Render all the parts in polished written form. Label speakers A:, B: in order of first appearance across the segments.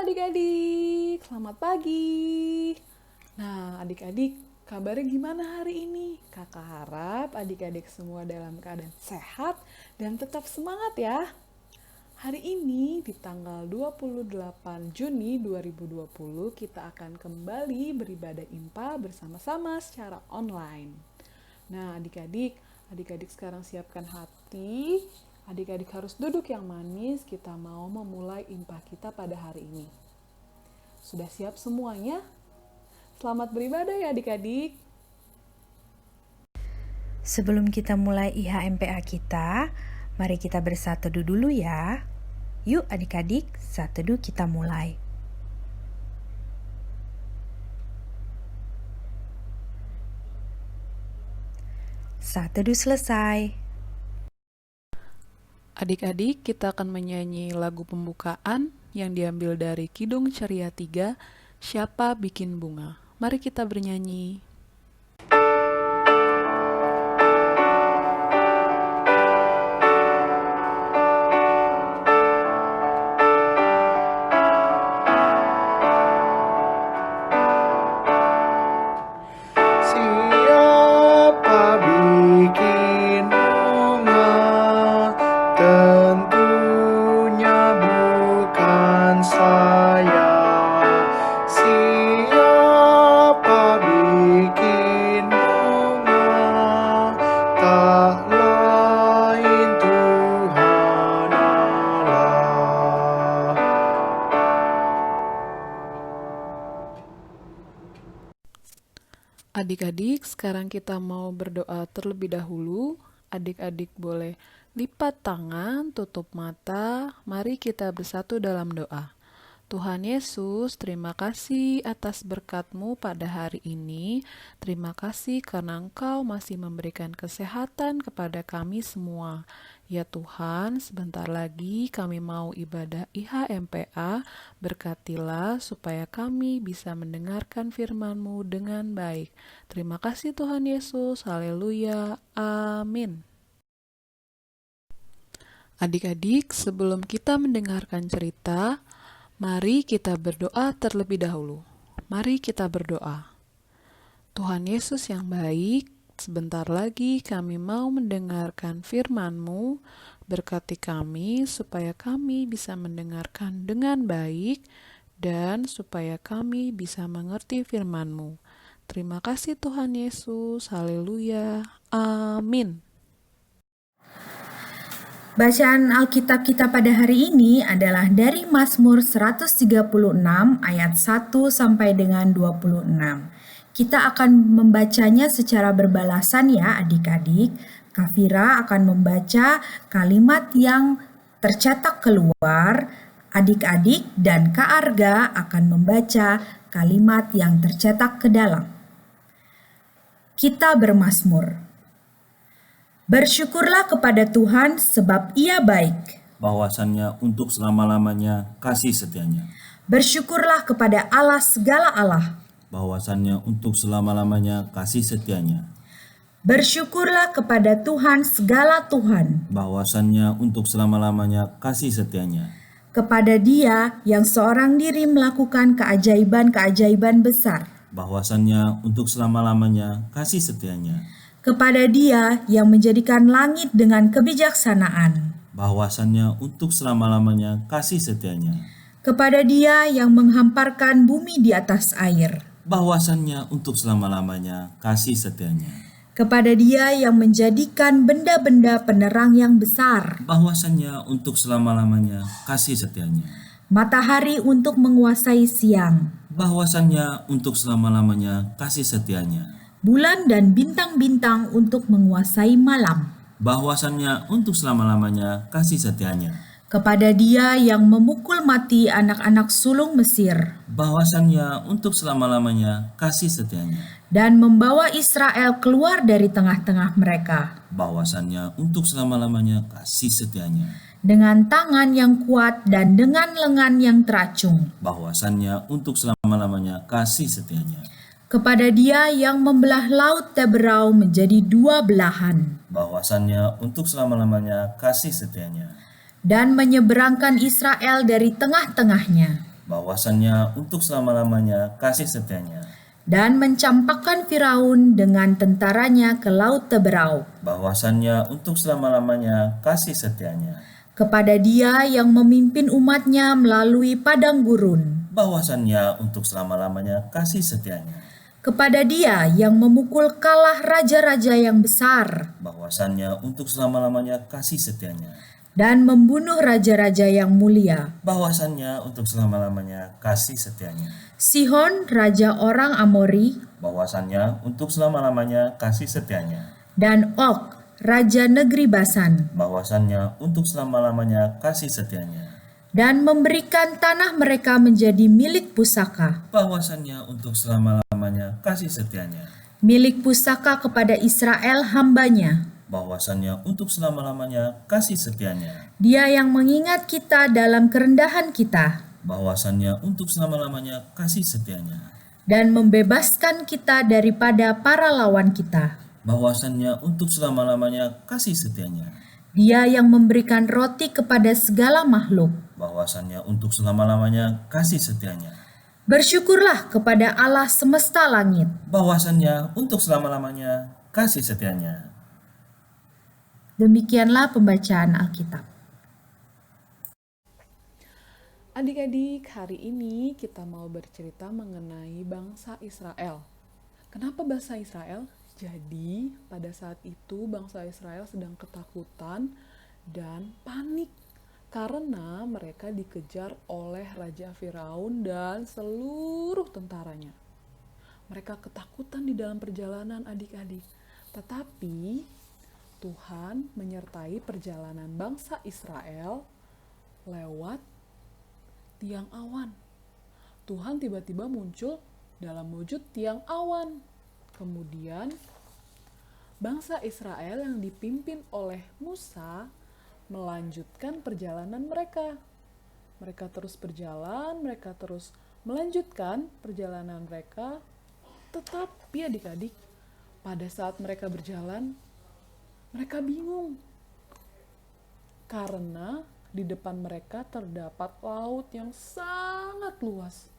A: adik-adik, selamat pagi. Nah adik-adik, kabarnya gimana hari ini? Kakak harap adik-adik semua dalam keadaan sehat dan tetap semangat ya. Hari ini di tanggal 28 Juni 2020 kita akan kembali beribadah IMPA bersama-sama secara online. Nah adik-adik sekarang siapkan hati. Adik-adik harus duduk yang manis, kita mau memulai IMPA kita pada hari ini. Sudah siap semuanya? Selamat beribadah ya adik-adik.
B: Sebelum kita mulai IHMPA kita, mari kita bersateduh dulu ya. Yuk adik-adik, sateduh kita mulai. Sateduh selesai.
A: Adik-adik, kita akan menyanyi lagu pembukaan yang diambil dari Kidung Ceria 3, Siapa Bikin Bunga. Mari kita bernyanyi.
C: Siapa bikin bunga? Tentunya bukan saya. Siapa bikin bunga? Tak lain Tuhan Allah.
A: Adik-adik, sekarang kita mau berdoa terlebih dahulu. Adik-adik boleh lipat tangan, tutup mata. Mari kita bersatu dalam doa. Tuhan Yesus, terima kasih atas berkat-Mu pada hari ini. Terima kasih karena Engkau masih memberikan kesehatan kepada kami semua. Ya Tuhan, sebentar lagi kami mau ibadah IHMPA. Berkatilah supaya kami bisa mendengarkan firman-Mu dengan baik. Terima kasih Tuhan Yesus. Haleluya. Amin. Adik-adik, sebelum kita mendengarkan cerita, mari kita berdoa terlebih dahulu. Mari kita berdoa. Tuhan Yesus yang baik, sebentar lagi kami mau mendengarkan firman-Mu. Berkati kami supaya kami bisa mendengarkan dengan baik dan supaya kami bisa mengerti firman-Mu. Terima kasih Tuhan Yesus. Haleluya. Amin.
B: Bacaan Alkitab kita pada hari ini adalah dari Mazmur 136 ayat 1 sampai dengan 26. Kita akan membacanya secara berbalasan ya adik-adik. Kafira akan membaca kalimat yang tercetak keluar, adik-adik dan Kak Arga akan membaca kalimat yang tercetak ke dalam. Kita bermazmur. Bersyukurlah kepada Tuhan sebab Ia baik.
D: Bahwasannya untuk selama-lamanya kasih setianya.
B: Bersyukurlah kepada Allah segala Allah.
D: Bahwasannya untuk selama-lamanya kasih setianya.
B: Bersyukurlah kepada Tuhan segala Tuhan.
D: Bahwasannya untuk selama-lamanya kasih setianya.
B: Kepada Dia yang seorang diri melakukan keajaiban-keajaiban besar.
D: Bahwasannya untuk selama-lamanya kasih setianya.
B: Kepada Dia yang menjadikan langit dengan kebijaksanaan.
D: Bahwasannya untuk selama-lamanya kasih setianya.
B: Kepada Dia yang menghamparkan bumi di atas air.
D: Bahwasannya untuk selama-lamanya kasih setianya.
B: Kepada Dia yang menjadikan benda-benda penerang yang besar.
D: Bahwasannya untuk selama-lamanya kasih setianya.
B: Matahari untuk menguasai siang.
D: Bahwasannya untuk selama-lamanya kasih setianya.
B: Bulan dan bintang-bintang untuk menguasai malam.
D: Bahwasannya untuk selama-lamanya kasih setianya.
B: Kepada Dia yang memukul mati anak-anak sulung Mesir.
D: Bahwasannya untuk selama-lamanya kasih setianya.
B: Dan membawa Israel keluar dari tengah-tengah mereka.
D: Bahwasannya untuk selama-lamanya kasih setianya.
B: Dengan tangan yang kuat dan dengan lengan yang teracung.
D: Bahwasannya untuk selama-lamanya kasih setianya.
B: Kepada Dia yang membelah laut Teberau menjadi dua belahan.
D: Bahwasannya untuk selama-lamanya kasih setianya.
B: Dan menyeberangkan Israel dari tengah-tengahnya.
D: bahwasannya untuk selama-lamanya kasih setianya,
B: dan mencampakkan Firaun dengan tentaranya ke laut Teberau.
D: bahwasannya untuk selama-lamanya kasih setianya,
B: Kepada Dia yang memimpin umatnya melalui padang gurun.
D: bahwasannya untuk selama-lamanya kasih setianya,
B: Kepada Dia yang memukul kalah raja-raja yang besar
D: bahwasannya untuk selama-lamanya kasih setianya,
B: dan membunuh raja-raja yang mulia.
D: bahwasannya untuk selama-lamanya kasih setianya,
B: Sihon, raja orang Amori,
D: bahwasannya untuk selama-lamanya kasih setianya,
B: dan Og, raja negeri Basan,
D: bahwasannya untuk selama-lamanya kasih setianya,
B: dan memberikan tanah mereka menjadi milik pusaka,
D: bahwasannya untuk selama-lamanya kasih setianya,
B: milik pusaka kepada Israel hambanya.
D: bahwasannya untuk selama-lamanya kasih setianya,
B: Dia yang mengingat kita dalam kerendahan kita,
D: bahwasannya untuk selama-lamanya kasih setianya,
B: dan membebaskan kita daripada para lawan kita.
D: bahwasannya untuk selama-lamanya kasih setianya,
B: Dia yang memberikan roti kepada segala makhluk.
D: bahwasannya untuk selama-lamanya kasih setianya,
B: Bersyukurlah kepada Allah semesta langit.
D: bahwasannya untuk selama-lamanya kasih setianya.
B: Demikianlah pembacaan Alkitab.
A: Adik-adik, hari ini kita mau bercerita mengenai bangsa Israel. Kenapa bangsa Israel? Jadi, pada saat itu bangsa Israel sedang ketakutan dan panik karena mereka dikejar oleh Raja Firaun dan seluruh tentaranya. Mereka ketakutan di dalam perjalanan adik-adik. Tetapi Tuhan menyertai perjalanan bangsa Israel lewat tiang awan. Tuhan tiba-tiba muncul dalam wujud tiang awan. Kemudian bangsa Israel yang dipimpin oleh Musa melanjutkan perjalanan mereka. Mereka terus berjalan, mereka terus melanjutkan perjalanan mereka. Tetapi adik-adik, pada saat mereka berjalan, mereka bingung. Karena di depan mereka terdapat laut yang sangat luas.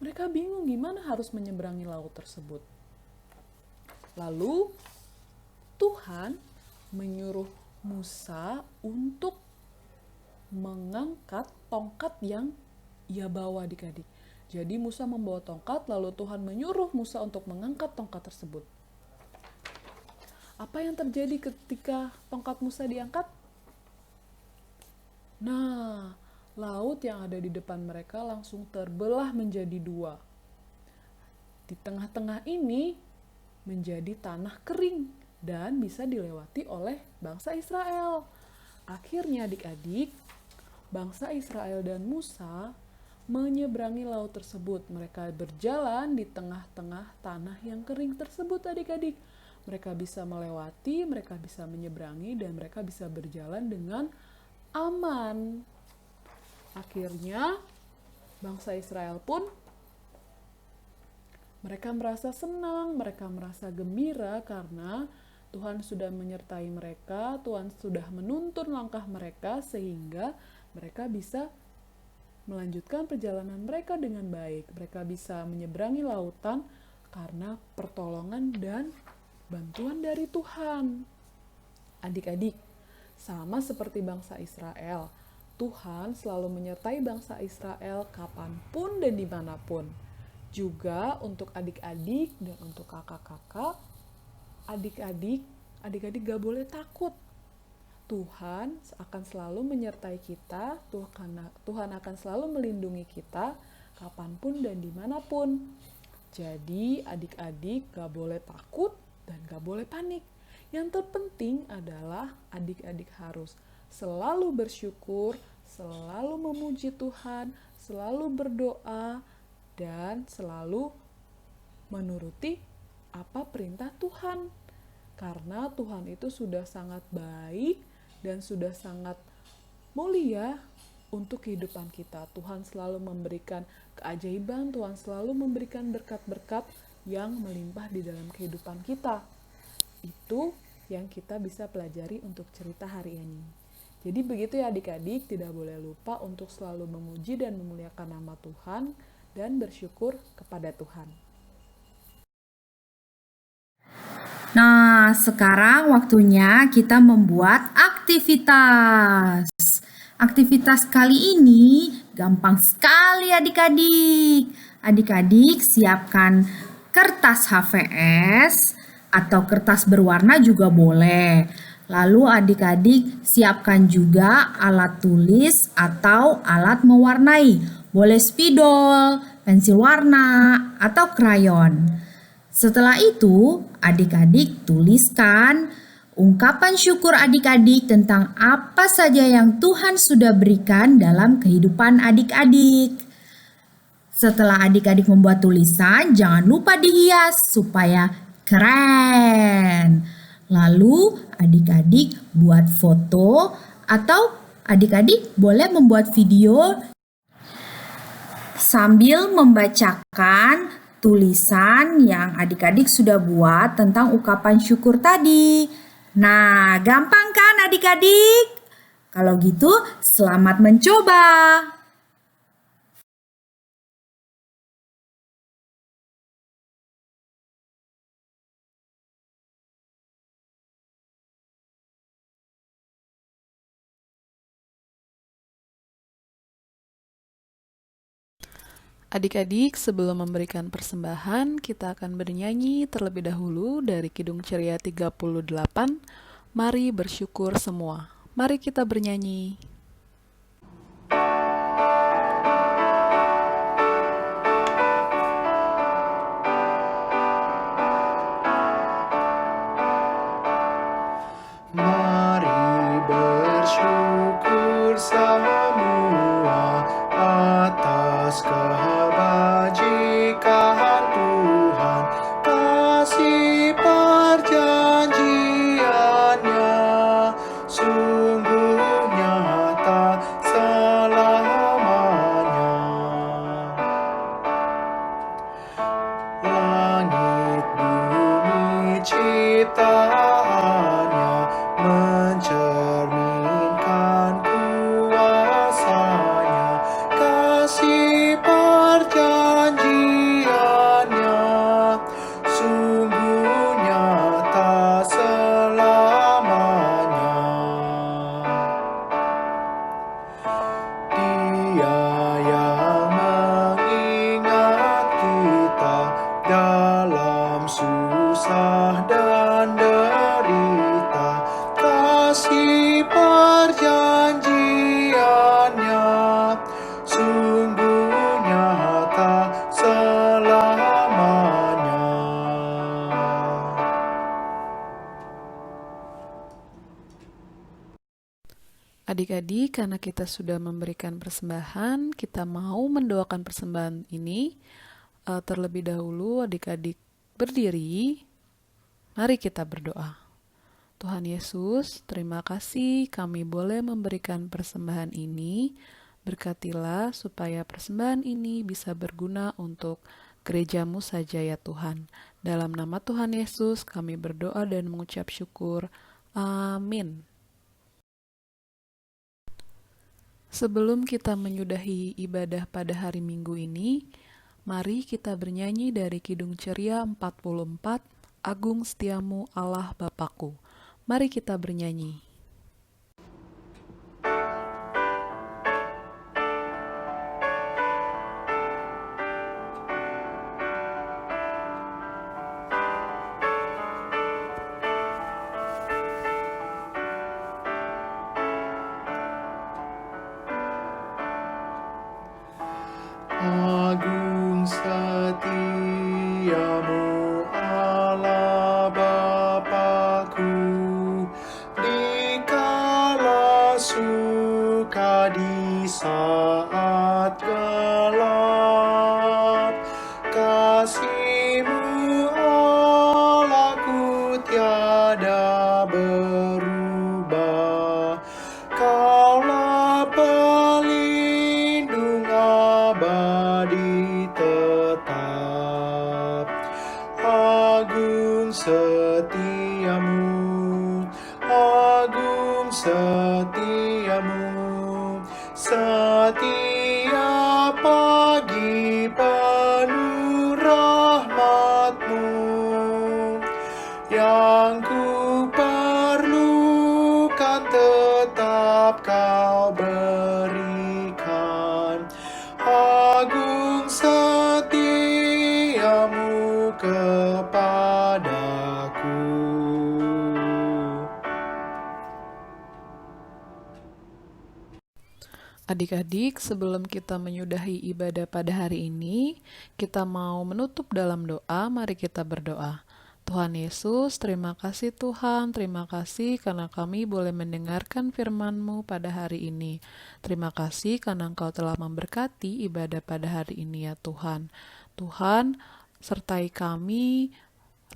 A: Mereka bingung gimana harus menyeberangi laut tersebut. Lalu Tuhan menyuruh Musa untuk mengangkat tongkat yang ia bawa adik-adik. Jadi Musa membawa tongkat, lalu Tuhan menyuruh Musa untuk mengangkat tongkat tersebut. Apa yang terjadi ketika tongkat Musa diangkat? Nah, laut yang ada di depan mereka langsung terbelah menjadi dua. Di tengah-tengah ini menjadi tanah kering dan bisa dilewati oleh bangsa Israel. Akhirnya adik-adik, bangsa Israel dan Musa menyeberangi laut tersebut. Mereka berjalan di tengah-tengah tanah yang kering tersebut adik-adik. Mereka bisa melewati, mereka bisa menyeberangi, dan mereka bisa berjalan dengan aman. Akhirnya bangsa Israel pun mereka merasa senang, mereka merasa gembira karena Tuhan sudah menyertai mereka, Tuhan sudah menuntun langkah mereka sehingga mereka bisa melanjutkan perjalanan mereka dengan baik. Mereka bisa menyeberangi lautan karena pertolongan dan bantuan dari Tuhan. Adik-adik, sama seperti bangsa Israel, Tuhan selalu menyertai bangsa Israel kapanpun dan dimanapun. Juga untuk adik-adik dan untuk kakak-kakak, adik-adik gak boleh takut. Tuhan akan selalu menyertai kita, Tuhan akan selalu melindungi kita kapanpun dan dimanapun. Jadi adik-adik gak boleh takut dan gak boleh panik. Yang terpenting adalah adik-adik harus selalu bersyukur, selalu memuji Tuhan, selalu berdoa, dan selalu menuruti apa perintah Tuhan. Karena Tuhan itu sudah sangat baik dan sudah sangat mulia untuk kehidupan kita. Tuhan selalu memberikan keajaiban, Tuhan selalu memberikan berkat-berkat yang melimpah di dalam kehidupan kita. Itu yang kita bisa pelajari untuk cerita hari ini. Jadi begitu ya adik-adik, tidak boleh lupa untuk selalu memuji dan memuliakan nama Tuhan dan bersyukur kepada Tuhan.
B: Nah, sekarang waktunya kita membuat aktivitas. Aktivitas kali ini gampang sekali adik-adik. Adik-adik siapkan kertas HVS atau kertas berwarna juga boleh. Lalu adik-adik siapkan juga alat tulis atau alat mewarnai. Boleh spidol, pensil warna, atau krayon. Setelah itu, adik-adik tuliskan ungkapan syukur adik-adik tentang apa saja yang Tuhan sudah berikan dalam kehidupan adik-adik. Setelah adik-adik membuat tulisan, jangan lupa dihias supaya keren. Lalu adik-adik buat foto atau adik-adik boleh membuat video sambil membacakan tulisan yang adik-adik sudah buat tentang ungkapan syukur tadi. Nah, gampang kan adik-adik? Kalau gitu, selamat mencoba.
A: Adik-adik, sebelum memberikan persembahan, kita akan bernyanyi terlebih dahulu dari Kidung Ceria 38, Mari Bersyukur Semua. Mari kita bernyanyi.
C: Mari bersyukur semua atas kebajikan Tuhan, kasih perjanjiannya sungguh nyata selamanya. Langit bumi ciptaannya mencerminkan kuasanya, kasih perjanjiannya sungguh nyata selamanya. Dia yang mengingat kita dalam susah dan derita, kasih perjanjiannya sungguh nyata selamanya.
A: Adik-adik, karena kita sudah memberikan persembahan, kita mau mendoakan persembahan ini. Terlebih dahulu adik-adik berdiri, mari kita berdoa. Tuhan Yesus, terima kasih kami boleh memberikan persembahan ini. Berkatilah supaya persembahan ini bisa berguna untuk gerejamu saja ya Tuhan. Dalam nama Tuhan Yesus kami berdoa dan mengucap syukur. Amin. Sebelum kita menyudahi ibadah pada hari Minggu ini, mari kita bernyanyi dari Kidung Ceria 44, Agung Setiamu Allah Bapakku. Mari kita bernyanyi.
C: Agung setiamu Allah Bapakku, dikala suka di saat gelap, kasih-Mu Allahku tiada berubah. Kaulah pelindung abadi tetap. Agung setiamu, agung setiamu. Setiap pagi penuh rahmat-Mu, yang ku perlukan tetap Kau berikan. Agung setiamu kepadaku.
A: Adik-adik, sebelum kita menyudahi ibadah pada hari ini, kita mau menutup dalam doa. Mari kita berdoa. Tuhan Yesus, terima kasih Tuhan, terima kasih karena kami boleh mendengarkan firman-Mu pada hari ini. Terima kasih karena Engkau telah memberkati ibadah pada hari ini ya Tuhan. Tuhan, sertai kami,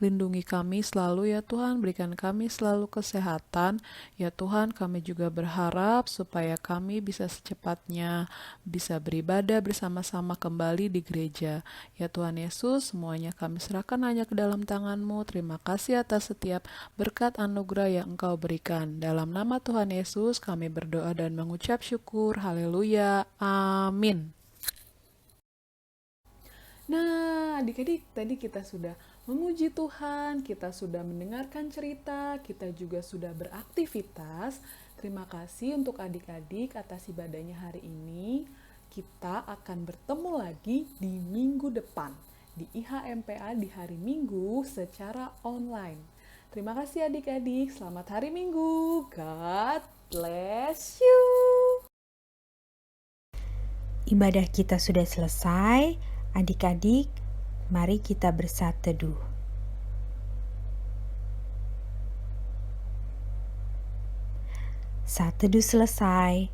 A: lindungi kami selalu ya Tuhan, berikan kami selalu kesehatan. Ya Tuhan, kami juga berharap supaya kami bisa secepatnya bisa beribadah bersama-sama kembali di gereja. Ya Tuhan Yesus, semuanya kami serahkan hanya ke dalam tangan-Mu. Terima kasih atas setiap berkat anugerah yang Engkau berikan. Dalam nama Tuhan Yesus kami berdoa dan mengucap syukur. Haleluya. Amin. Nah, adik-adik, tadi kita sudah memuji Tuhan, kita sudah mendengarkan cerita, kita juga sudah beraktivitas. Terima kasih untuk adik-adik atas ibadahnya hari ini. Kita akan bertemu lagi di minggu depan, di IHMPA di hari Minggu secara online. Terima kasih adik-adik, selamat hari Minggu. God bless you.
B: Ibadah kita sudah selesai. Adik-adik, mari kita bersaat teduh. Saat teduh selesai,